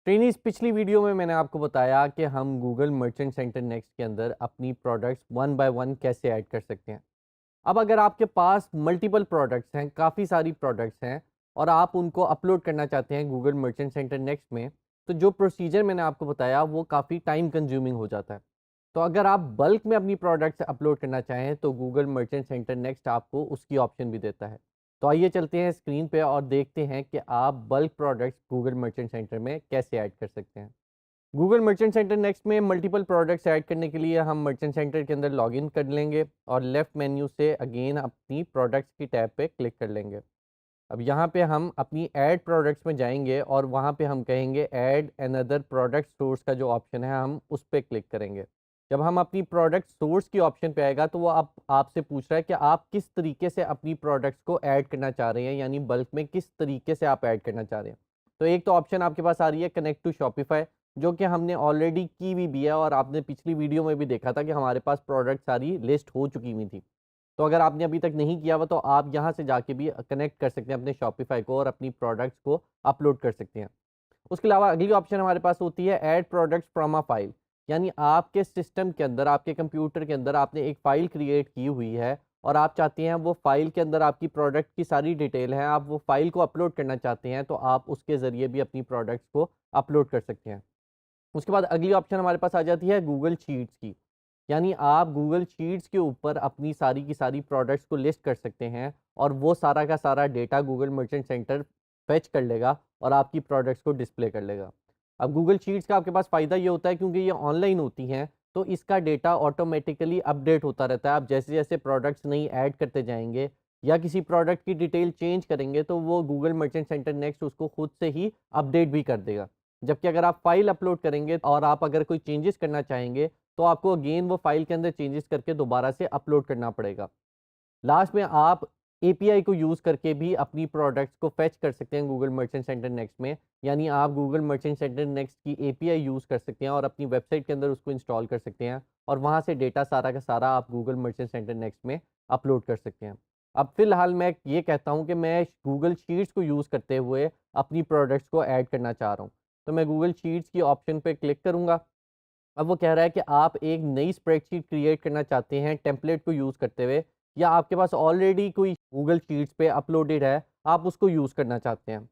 Trainees पिछली video में मैंने आपको बताया कि हम गूगल मर्चेंट सेंटर नेक्स्ट के अंदर अपनी प्रोडक्ट्स वन बाय वन कैसे ऐड कर सकते हैं। अब अगर आपके पास मल्टीपल प्रोडक्ट्स हैं, काफ़ी सारी प्रोडक्ट्स हैं और आप उनको अपलोड करना चाहते हैं गूगल मर्चेंट सेंटर नेक्स्ट में, तो जो प्रोसीजर मैंने आपको बताया वो काफ़ी टाइम कंज्यूमिंग हो जाता है। तो अगर आप बल्क में अपनी प्रोडक्ट्स अपलोड करना चाहें तो गूगल मर्चेंट सेंटर नेक्स्ट आपको उसकी ऑप्शन भी देता है। तो आइए चलते हैं स्क्रीन पे और देखते हैं कि आप bulk products Google merchant centre में कैसे ऐड कर सकते हैं। गूगल मर्चेंट सेंटर नेक्स्ट में मल्टीपल प्रोडक्ट्स ऐड करने के लिए हम मर्चेंट सेंटर के अंदर लॉगिन कर लेंगे और लेफ्ट मेन्यू से अगेन अपनी प्रोडक्ट्स की टैब पे क्लिक कर लेंगे। अब यहाँ पे हम अपनी ऐड प्रोडक्ट्स में जाएंगे और वहाँ पे हम कहेंगे ऐड अनदर प्रोडक्ट सोर्स का जो ऑप्शन है हम उस पर क्लिक करेंगे। जब हम अपनी प्रोडक्ट सोर्स की ऑप्शन पे आएगा तो वो आप आपसे पूछ रहा है कि आप किस तरीके से अपनी प्रोडक्ट्स को ऐड करना चाह रहे हैं, यानी बल्क में किस तरीके से आप ऐड करना चाह रहे हैं। तो एक तो ऑप्शन आपके पास आ रही है कनेक्ट टू शॉपिफाई, जो कि हमने ऑलरेडी की हुई भी है और आपने पिछली वीडियो में भी देखा था कि हमारे पास प्रोडक्ट सारी लिस्ट हो चुकी हुई थी। तो अगर आपने अभी तक नहीं किया हुआ तो आप यहाँ से जाके भी कनेक्ट कर सकते हैं अपने शॉपिफाई को और अपनी प्रोडक्ट्स को अपलोड कर सकते हैं। उसके अलावा अगली ऑप्शन हमारे पास होती है add products from a file, यानी आपके सिस्टम के अंदर, आपके कंप्यूटर के अंदर आपने एक फ़ाइल क्रिएट की हुई है और आप चाहते हैं वो फ़ाइल के अंदर आपकी प्रोडक्ट की सारी डिटेल है, आप वो फ़ाइल को अपलोड करना चाहते हैं, तो आप उसके ज़रिए भी अपनी प्रोडक्ट्स को अपलोड कर सकते हैं। उसके बाद अगली ऑप्शन हमारे पास आ जाती है गूगल शीट्स की, यानी आप गूगल शीट्स के ऊपर अपनी सारी की सारी प्रोडक्ट्स को लिस्ट कर सकते हैं और वो सारा का सारा data Google merchant centre fetch कर लेगा और आपकी प्रोडक्ट्स को डिस्प्ले कर लेगा। अब गूगल शीट्स का आपके पास फ़ायदा ये होता है क्योंकि ये ऑनलाइन होती हैं, तो इसका डेटा ऑटोमेटिकली अपडेट होता रहता है। आप जैसे-जैसे प्रोडक्ट्स नई ऐड करते जाएँगे या किसी प्रोडक्ट की डिटेल चेंज करेंगे, तो वो गूगल मर्चेंट सेंटर नेक्स्ट उसको खुद से ही अपडेट भी कर देगा। जबकि अगर आप फ़ाइल अपलोड करेंगे और आप अगर कोई चेंजेस करना चाहेंगे, तो आपको अगेन वो फ़ाइल के अंदर चेंजेस करके दोबारा से अपलोड करना पड़ेगा। लास्ट में आप एपीआई को यूज़ करके भी अपनी प्रोडक्ट्स को फेच कर सकते हैं गूगल मर्चेंट सेंटर नेक्स्ट में, यानी आप गूगल मर्चेंट सेंटर नेक्स्ट की एपीआई यूज़ कर सकते हैं और अपनी वेबसाइट के अंदर उसको इंस्टॉल कर सकते हैं और वहाँ से डेटा सारा का सारा आप गूगल मर्चेंट सेंटर नेक्स्ट में अपलोड कर सकते हैं। अब फ़िलहाल मैं ये कहता हूँ कि मैं गूगल शीट्स को यूज़ करते हुए अपनी प्रोडक्ट्स को ऐड करना चाह रहा हूँ। तो मैं गूगल शीट्स की ऑप्शन पे क्लिक करूँगा। अब वो कह रहा है कि आप एक नई स्प्रेडशीट क्रिएट करना चाहते हैं टेम्पलेट को यूज़ करते हुए, या आपके पास ऑलरेडी कोई गूगल शीट्स पे अपलोडेड है, आप उसको यूज़ करना चाहते हैं।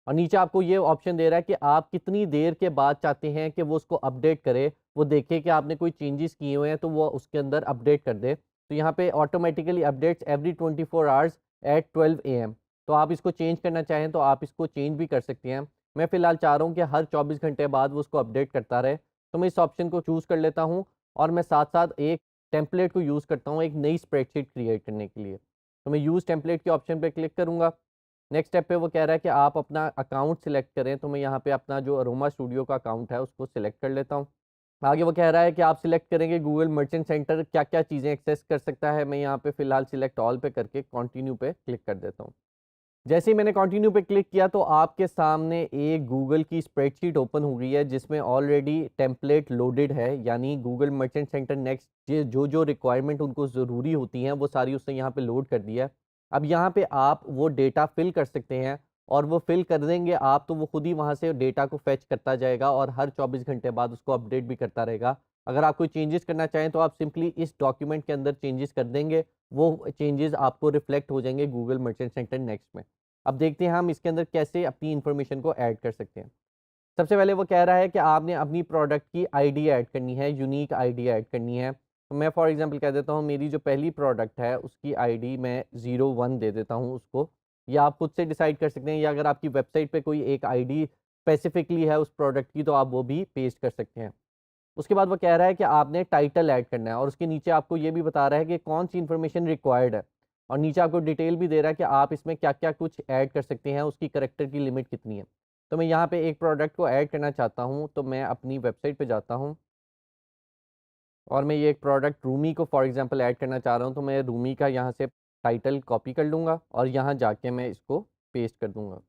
और नीचे आपको ये ऑप्शन दे रहा है कि आप कितनी देर के बाद चाहते हैं कि वो उसको अपडेट करे, वो देखे कि आपने कोई चेंजेस किए हुए हैं तो वो उसके अंदर अपडेट कर दे। तो यहाँ पे automatically updates every 24 hours at 12 AM. तो आप इसको चेंज करना चाहें तो आप इसको चेंज भी कर सकते हैं। मैं फ़िलहाल चाह रहा हूँ कि हर 24 घंटे बाद वो उसको अपडेट करता रहे। तो मैं इस ऑप्शन को चूज़ कर लेता हूँ और मैं साथ-साथ एक टेम्पलेट को यूज़ करता हूँ एक नई स्प्रेडशीट क्रिएट करने के लिए। तो मैं यूज़ टेम्पलेट के ऑप्शन पे क्लिक करूँगा। नेक्स्ट स्टेप पे वो कह रहा है कि आप अपना अकाउंट सिलेक्ट करें, तो मैं यहाँ पे अपना जो अरोमा स्टूडियो का अकाउंट है उसको सिलेक्ट कर लेता हूँ। आगे वो कह रहा है कि आप सिलेक्ट करेंगे गूगल मर्चेंट सेंटर क्या-क्या चीज़ें एक्सेस कर सकता है। मैं यहाँ पे फ़िलहाल सिलेक्ट ऑल पे करके कंटिन्यू पे क्लिक कर देता हूँ। जैसे ही मैंने कंटिन्यू पे क्लिक किया तो आपके सामने एक गूगल की स्प्रेडशीट ओपन हो गई है जिसमें ऑलरेडी टेम्पलेट लोडेड है, यानी गूगल मर्चेंट सेंटर नेक्स्ट ये जो रिक्वायरमेंट उनको ज़रूरी होती हैं वो सारी उसने यहाँ पे लोड कर दिया है। अब यहाँ पे आप वो डेटा फिल कर सकते हैं और वो फिल कर देंगे आप तो वो खुद ही वहाँ से डेटा को फेच करता जाएगा और हर 24 घंटे बाद उसको अपडेट भी करता रहेगा। अगर आप कोई चेंजेस करना चाहें तो आप सिंपली इस डॉक्यूमेंट के अंदर चेंजेस कर देंगे, वो चेंजेस आपको रिफ्लेक्ट हो जाएंगे गूगल मर्चेंट सेंटर नेक्स्ट में। अब देखते हैं हम इसके अंदर कैसे अपनी इन्फॉर्मेशन को ऐड कर सकते हैं। सबसे पहले वो कह रहा है कि आपने अपनी प्रोडक्ट की आईडी ऐड करनी है, यूनिक आईडी ऐड करनी है। तो मैं फॉर एग्ज़ाम्पल कह देता हूँ मेरी जो पहली प्रोडक्ट है उसकी आईडी मैं 01 दे देता हूँ उसको, या आप खुद से डिसाइड कर सकते हैं, या अगर आपकी वेबसाइट पे कोई एक आईडी स्पेसिफिकली है उस प्रोडक्ट की तो आप वो भी पेस्ट कर सकते हैं। उसके बाद वो कह रहा है कि आपने टाइटल ऐड करना है और उसके नीचे आपको ये भी बता रहा है कि कौन-सी इन्फॉर्मेशन रिक्वायर्ड है और नीचे आपको डिटेल भी दे रहा है कि आप इसमें क्या-क्या कुछ ऐड कर सकते हैं, उसकी कैरेक्टर की लिमिट कितनी है। तो मैं यहाँ पे एक प्रोडक्ट को ऐड करना चाहता हूँ, तो मैं अपनी वेबसाइट पे जाता हूँ और मैं ये एक प्रोडक्ट रूमी को फॉर एग्ज़ाम्पल ऐड करना चाह रहा हूँ, तो मैं रूमी का यहाँ से टाइटल कॉपी कर लूँगा और यहाँ जाके मैं इसको पेस्ट कर दूँगा।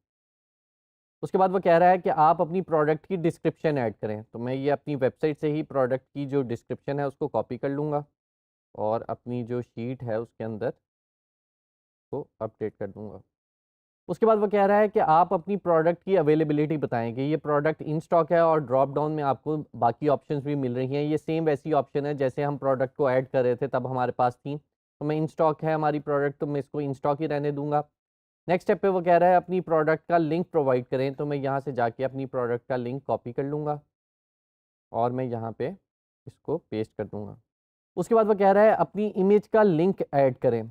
उसके बाद वो कह रहा है कि आप अपनी प्रोडक्ट की डिस्क्रिप्शन ऐड करें, तो मैं ये अपनी वेबसाइट से ही प्रोडक्ट की जो डिस्क्रिप्शन है उसको कॉपी कर लूँगा और अपनी जो शीट है उसके अंदर को अपडेट कर दूँगा। उसके बाद वो कह रहा है कि आप अपनी प्रोडक्ट की अवेलेबिलिटी बताएं कि ये प्रोडक्ट इन स्टॉक है, और ड्रॉप डाउन में आपको बाकी ऑप्शंस भी मिल रही हैं। ये सेम वैसी ऑप्शन है जैसे हम प्रोडक्ट को ऐड कर रहे थे तब हमारे पास थी। तो मैं इन स्टॉक है हमारी प्रोडक्ट, तो मैं इसको इन स्टॉक ही रहने दूंगा। नेक्स्ट स्टेप पे वो कह रहा है अपनी प्रोडक्ट का लिंक प्रोवाइड करें, तो मैं यहाँ से जाके अपनी प्रोडक्ट का लिंक कॉपी कर लूँगा और मैं यहाँ पे इसको पेस्ट कर दूँगा। उसके बाद वो कह रहा है अपनी इमेज का लिंक ऐड करें।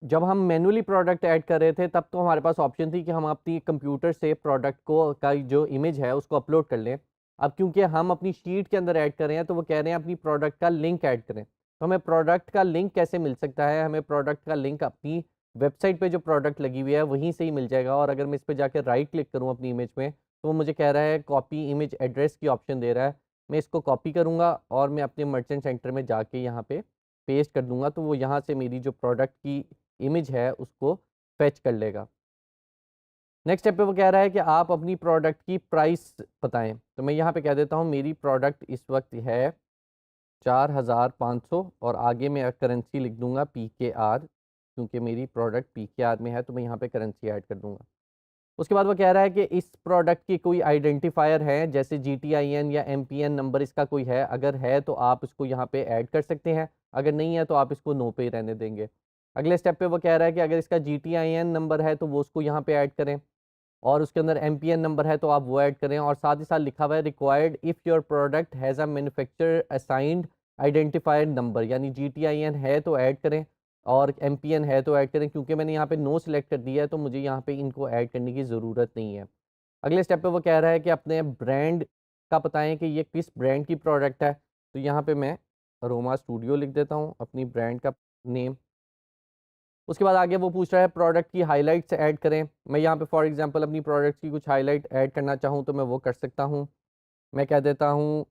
जब हम मैनुअली प्रोडक्ट ऐड कर रहे थे तब तो हमारे पास ऑप्शन थी कि हम अपनी कंप्यूटर से प्रोडक्ट को का जो इमेज है उसको अपलोड कर लें। अब क्योंकि हम अपनी शीट के अंदर ऐड कर रहे हैं तो वो कह रहे हैं अपनी प्रोडक्ट का लिंक ऐड करें। तो हमें प्रोडक्ट का लिंक कैसे मिल सकता है? हमें प्रोडक्ट का लिंक अपनी वेबसाइट पे जो प्रोडक्ट लगी हुई है वहीं से ही मिल जाएगा। और अगर मैं इस पे जाकर राइट क्लिक करूँ अपनी इमेज में, तो वो मुझे कह रहा है कॉपी इमेज एड्रेस की ऑप्शन दे रहा है। मैं इसको कॉपी करूँगा और मैं अपने मर्चेंट सेंटर में जाके यहाँ पे पेस्ट कर दूँगा, तो वो यहाँ से मेरी जो प्रोडक्ट की इमेज है उसको फेच कर लेगा। नेक्स्ट स्टेप पे वो कह रहा है कि आप अपनी प्रोडक्ट की प्राइस बताएं। तो मैं यहाँ पे कह देता हूँ मेरी प्रोडक्ट इस वक्त है 4500, और आगे मैं करेंसी लिख दूंगा PKR, क्योंकि मेरी प्रोडक्ट PKR में है तो मैं यहाँ पे करेंसी ऐड कर दूंगा। उसके बाद वो कह रहा है कि इस प्रोडक्ट की कोई आइडेंटिफायर है जैसे GTIN या MPN नंबर इसका कोई है? अगर है तो आप इसको यहाँ पे ऐड कर सकते हैं, अगर नहीं है तो आप इसको नो पे ही रहने देंगे। अगले स्टेप पे वो कह रहा है कि अगर इसका GTIN नंबर है तो वो उसको यहाँ पे ऐड करें, और उसके अंदर MPN नंबर है तो आप वो ऐड करें, और साथ ही साथ लिखा हुआ है required if your product has a manufacturer assigned identifier number, यानी GTIN है तो ऐड करें और MPN है तो ऐड करें। क्योंकि मैंने यहाँ पे नो सिलेक्ट कर दिया है तो मुझे यहाँ पे इनको ऐड करने की ज़रूरत नहीं है। अगले स्टेप पे वो कह रहा है कि अपने ब्रांड का बताएं कि ये किस ब्रांड की प्रोडक्ट है। तो यहाँ पे मैं अरोमा स्टूडियो लिख देता हूँ अपनी ब्रांड का नेम। उसके बाद आगे वो पूछ रहा है प्रोडक्ट की हाइलाइट्स ऐड करें। मैं यहाँ पे फॉर एग्जांपल अपनी प्रोडक्ट की कुछ हाइलाइट ऐड करना चाहूँ तो मैं वो कर सकता हूँ। मैं कह देता हूँ,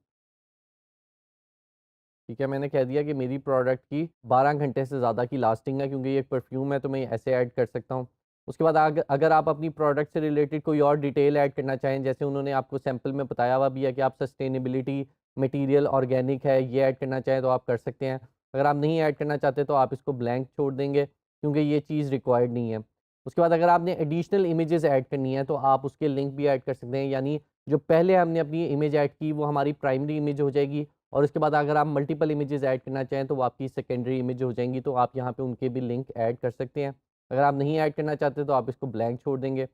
ठीक है, मैंने कह दिया कि मेरी प्रोडक्ट की 12 घंटे से ज़्यादा की लास्टिंग है, क्योंकि ये एक परफ्यूम है तो मैं ऐसे ऐड कर सकता हूँ। उसके बाद अगर आप अपनी प्रोडक्ट से रिलेटेड कोई और डिटेल ऐड करना चाहें, जैसे उन्होंने आपको सैंपल में बताया हुआ भी है कि आप सस्टेनेबिलिटी, मटेरियल ऑर्गेनिक है, ये ऐड करना चाहें तो आप कर सकते हैं। अगर आप नहीं ऐड करना चाहते तो आप इसको ब्लैंक छोड़ देंगे, क्योंकि ये चीज़ रिक्वायर्ड नहीं है। उसके बाद अगर आपने एडिशनल इमेजेस ऐड करनी है तो आप उसके लिंक भी ऐड कर सकते हैं, यानी जो पहले हमने अपनी इमेज ऐड की वो हमारी प्राइमरी इमेज हो जाएगी, और उसके बाद अगर आप मल्टीपल इमेजेस ऐड करना चाहें तो वो आपकी सेकेंडरी इमेज हो जाएंगी, तो आप यहाँ पे उनके भी लिंक ऐड कर सकते हैं। अगर आप नहीं ऐड करना चाहते तो आप इसको ब्लैंक छोड़ देंगे।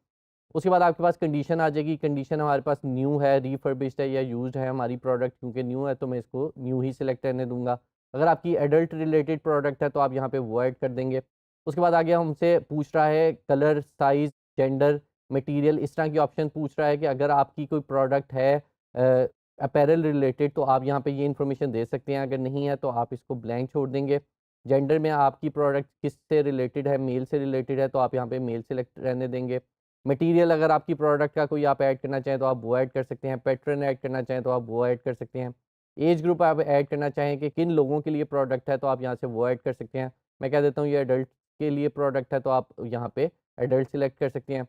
उसके बाद आपके पास कंडीशन आ जाएगी। कंडीशन हमारे पास न्यू है, रिफर्बिश्ड है या यूज्ड है हमारी प्रोडक्ट, क्योंकि न्यू है तो मैं इसको न्यू ही सिलेक्ट करने दूंगा। अगर आपकी एडल्ट रिलेटेड प्रोडक्ट है तो आप यहाँ पे वो ऐड कर देंगे। उसके बाद आगे हमसे पूछ रहा है कलर, साइज, जेंडर, मटेरियल, इस तरह की ऑप्शन पूछ रहा है कि अगर आपकी कोई प्रोडक्ट है अपैरल रिलेटेड तो आप यहाँ पे ये इन्फॉर्मेशन दे सकते हैं, अगर नहीं है तो आप इसको ब्लैंक छोड़ देंगे। जेंडर में आपकी प्रोडक्ट किससे रिलेटेड है, मेल से रिलेटेड है तो आप यहाँ पे मेल सेलेक्ट रहने देंगे। मटेरियल अगर आपकी प्रोडक्ट का कोई आप ऐड करना चाहें तो आप वो ऐड कर सकते हैं। पैटर्न ऐड करना चाहें तो आप वो ऐड कर सकते हैं। एज ग्रुप आप ऐड करना चाहें कि किन लोगों के लिए प्रोडक्ट है तो आप यहाँ से वो ऐड कर सकते हैं। मैं कह देता हूँ ये एडल्ट के लिए प्रोडक्ट है तो आप यहाँ पे एडल्ट सेलेक्ट कर सकते हैं।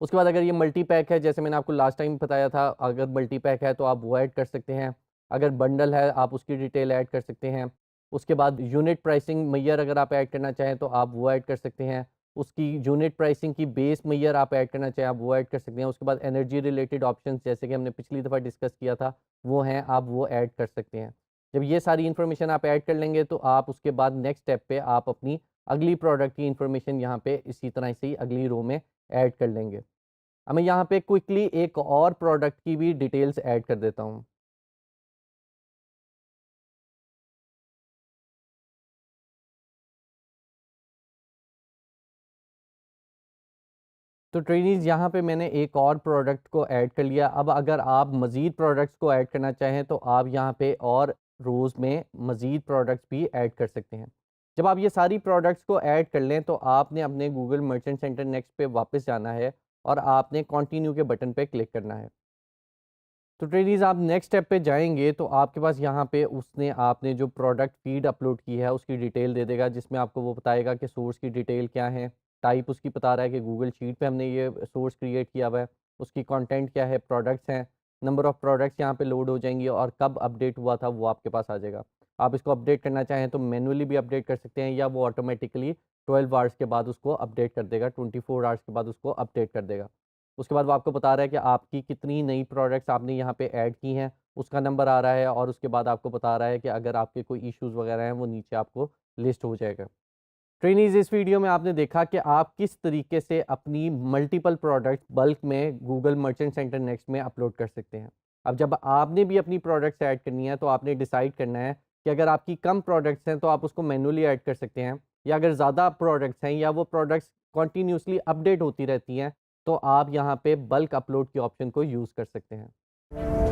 उसके बाद अगर ये मल्टी पैक है, जैसे मैंने आपको लास्ट टाइम बताया था, अगर मल्टी पैक है तो आप वो ऐड कर सकते हैं। अगर बंडल है आप उसकी डिटेल ऐड कर सकते हैं। उसके बाद यूनिट प्राइसिंग मैयर अगर आप ऐड करना चाहें तो आप वो ऐड कर सकते हैं। उसकी यूनिट प्राइसिंग की बेस मैयर आप ऐड करना चाहें आप वो ऐड कर सकते हैं। उसके बाद एनर्जी रिलेटेड ऑप्शंस जैसे कि हमने पिछली दफ़ा डिस्कस किया था वो हैं, आप वो ऐड कर सकते हैं। जब ये सारी इन्फॉर्मेशन आप ऐड कर लेंगे तो आप उसके बाद नेक्स्ट स्टेप पे आप अपनी अगली प्रोडक्ट की इन्फॉर्मेशन यहाँ पे इसी तरह से ही अगली रो में ऐड कर लेंगे। अब मैं यहाँ पे क्विकली एक और प्रोडक्ट की भी डिटेल्स ऐड कर देता हूँ। तो ट्रेनीज़ यहाँ पे मैंने एक और प्रोडक्ट को ऐड कर लिया। अब अगर आप मज़ीद प्रोडक्ट्स को ऐड करना चाहें तो आप यहाँ पे और रोज़ में मज़ीद प्रोडक्ट्स भी ऐड कर सकते हैं। जब आप ये सारी प्रोडक्ट्स को ऐड कर लें तो आपने अपने गूगल मर्चेंट सेंटर नेक्स्ट पे वापस जाना है और आपने कंटिन्यू के बटन पे क्लिक करना है। तो ट्रेनीज़ आप नेक्स्ट स्टेप पे जाएँगे तो आपके पास यहाँ पे उसने आपने जो प्रोडक्ट फ़ीड अपलोड की है उसकी डिटेल दे देगा, जिसमें आपको वो बताएगा कि सोर्स की डिटेल क्या है। टाइप उसकी बता रहा है कि गूगल शीट पे हमने ये सोर्स क्रिएट किया हुआ है। उसकी कंटेंट क्या है, प्रोडक्ट्स हैं। नंबर ऑफ़ प्रोडक्ट्स यहाँ पे लोड हो जाएँगी और कब अपडेट हुआ था वो आपके पास आ जाएगा। आप इसको अपडेट करना चाहें तो मैनुअली भी अपडेट कर सकते हैं या वो ऑटोमेटिकली 12 आवर्स के बाद उसको अपडेट कर देगा, 24 आवर्स के बाद उसको अपडेट कर देगा। उसके बाद वो आपको बता रहा है कि आपकी कितनी नई प्रोडक्ट्स आपने यहाँ पे ऐड की हैं, उसका नंबर आ रहा है और उसके बाद आपको बता रहा है कि अगर आपके कोई इश्यूज़ वगैरह हैं, वो नीचे आपको लिस्ट हो जाएगा। ट्रेनीज़, इस वीडियो में आपने देखा कि आप किस तरीके से अपनी मल्टीपल प्रोडक्ट्स बल्क में गूगल मर्चेंट सेंटर नेक्स्ट में अपलोड कर सकते हैं। अब जब आपने भी अपनी प्रोडक्ट्स ऐड करनी है तो आपने डिसाइड करना है कि अगर आपकी कम प्रोडक्ट्स हैं तो आप उसको मैन्युअली ऐड कर सकते हैं, या अगर ज़्यादा प्रोडक्ट्स हैं या वो प्रोडक्ट्स कंटिन्यूअसली अपडेट होती रहती हैं तो आप यहाँ पे बल्क अपलोड की ऑप्शन को यूज़ कर सकते हैं।